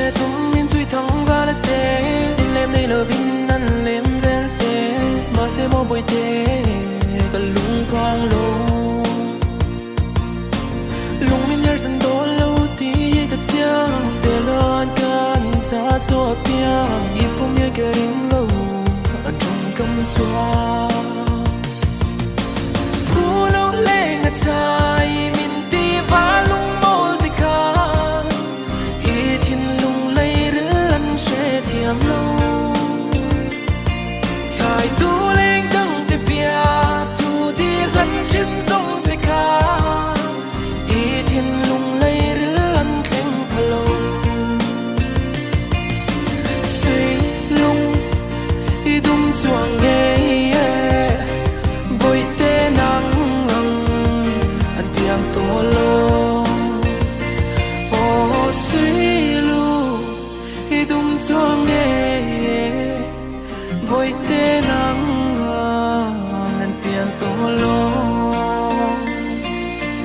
lệ tum min chui thăng và lệ tê xin lem đây lờ vin năn lem vel chê mà sẽ mò bồi tê cả lung quang lâu lung min nhar dân đô lâu tí cả chiang sẽ loan can cha cho pia ít cũng nhớ cái ring lâu anh trong cầm chua phu lâu lên ngã trái min ti và lung mol ti ca ít thiên lung lấy rứ lăn sẽ thiam lâu trái tu lên đằng te pia tu đi lăn chân sông sẽ ca ít thiên lung lấy rứ lăn khen phalo suy lung ít đum chuang nghe bồi tê nắng anh piang to lo oh suy lu ít đum chuang nghe bồi tê nắng